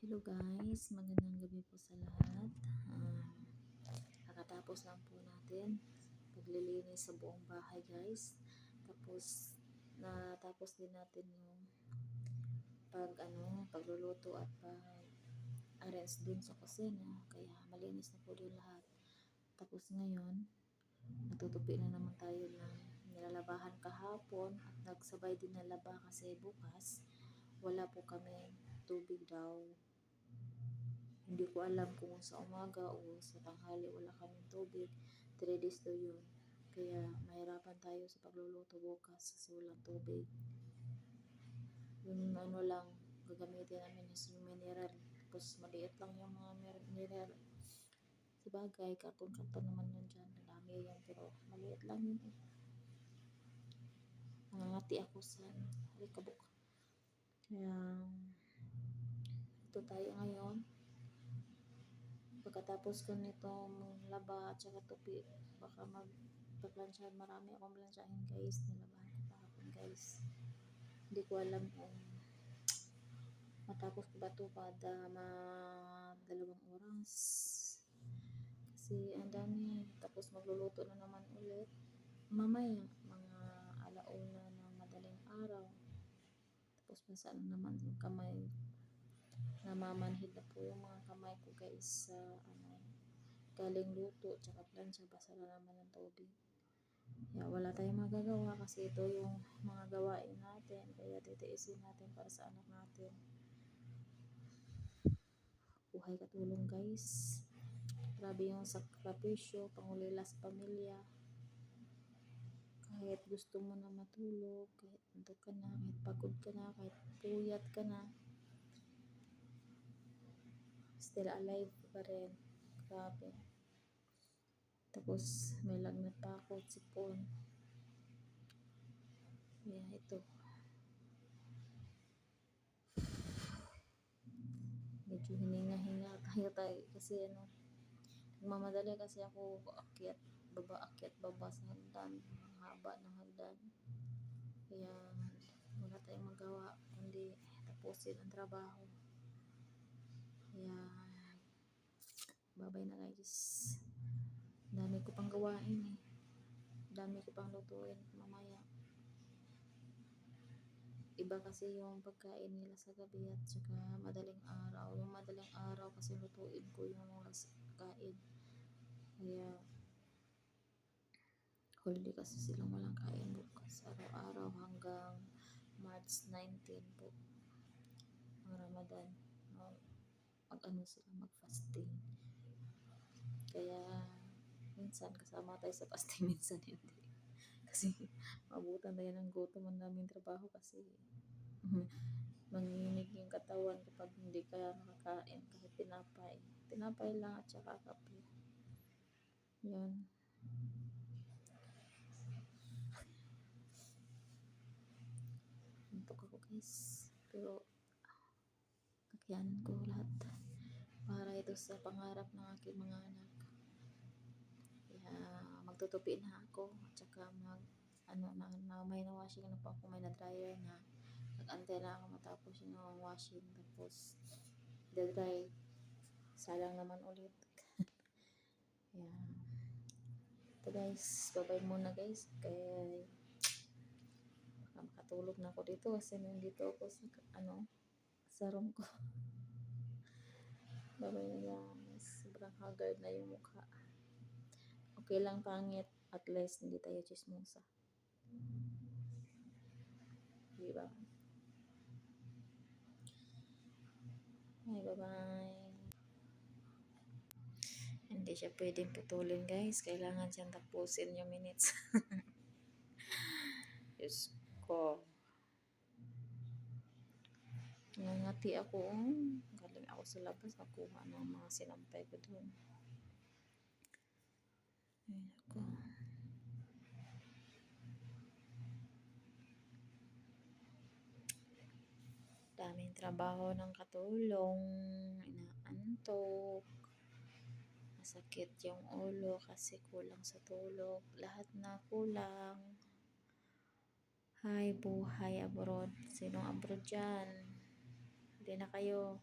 Hello guys, magandang gabi po sa lahat. Nakatapos lang po natin paglilinis sa buong bahay guys. Tapos natapos din natin yung pagluluto at pag-arrange dun sa kusina. Kaya malinis na po din lahat. Tapos ngayon, natutupi na naman tayo ng nilalabahan kahapon at nagsabay din na laba kasi bukas wala po kami tubig daw. Hindi ko alam kung sa umaga o sa tanghali wala kaming tubig. 3 days daw yun. Kaya mahirapan tayo sa pagluluto bukas kasi walang tubig. Yung lang gagamitin namin is yung mineral. Tapos maliit lang yung mga mineral. Sabagay, karton-karton naman yun dyan. Dami yan pero maliit lang yun eh. Nangangati ako sa alikabok. Kaya ito tayo ngayon. Pagkatapos ko nitong laba at saka tupi, baka magpa-plansya. Marami akong plansyahin guys. Nilabahan ko kahapon guys. Hindi ko alam kung matapos ko ba ito kada 2 oras. Kasi ang dami. Tapos magluluto na naman ulit. Mamaya, mga alauna ng madaling araw. Tapos masaan naman yung kamay. Namamanhid na po yung mga kamay ko guys sa galing luto tsaka plansya, basa na naman ng tubig. Kaya wala tayong magagawa kasi ito yung mga gawain natin. Kaya titiisin natin para sa anak natin. Buhay katulong guys. Grabe yung sakripisyo, pangulila sa pamilya. Kahit gusto mo na matulog, kahit antok ka na, kahit pagod ka na, kahit puyat ka na, still alive pa rin. Grabe. Tapos may lagnat pa ako, sipon. Kaya ito. Medyo hininga-hinga tayo kasi nagmamadali kasi ako akyat baba sa hagdan. Ang haba ng hagdan. Kaya wala tayong magawa kundi tapusin ang trabaho. Kaya babay na guys. Dami ko pang gawain eh. Dami ko pang lutuin mamaya. Iba kasi yung pagkain nila sa gabi at saka madaling araw. Yung madaling araw kasi lutuin ko yung mga kain. Kaya holiday kasi silang walang kain bukas. Araw-araw hanggang March 19 po. Ang Ramadan. Sila mag-fasting. Kaya minsan kasama tayo sa fasting, minsan hindi. Kasi mabutan tayo ng gutom, ang daming trabaho kasi manginig yung katawan kapag hindi ka nakakain kahit tinapay lang at saka kape. Yun. Antok ako guys, pero kakayanin ko lahat para ito sa pangarap ng aking mga anak. Kaya magtutupi na ako at saka may na-washing na po ako, may na-dryer na. Nag-antay na ako matapos yung washing, tapos the-dry. Salang naman ulit. Kaya ito guys, babay muna guys. Kaya baka makatulog na ako dito kasi nandito ako sa room ko. Babay na guys. Sobrang haggard na yung mukha. Okay lang pangit, at least hindi tayo chismosa. Diba? Ay, bye-bye. Hindi siya pwedeng putulin guys. Kailangan siyang tapusin yung minutes. Diyos ko. Nangati ako. Galing ako sa labas. Nakuha ng mga sinampay ko doon. Ay, ako. Daming trabaho ng katulong. Inaantok. Masakit yung ulo kasi kulang sa tulog. Lahat na kulang. Hi, buhay abroad. Sinong abroad dyan? Hindi na kayo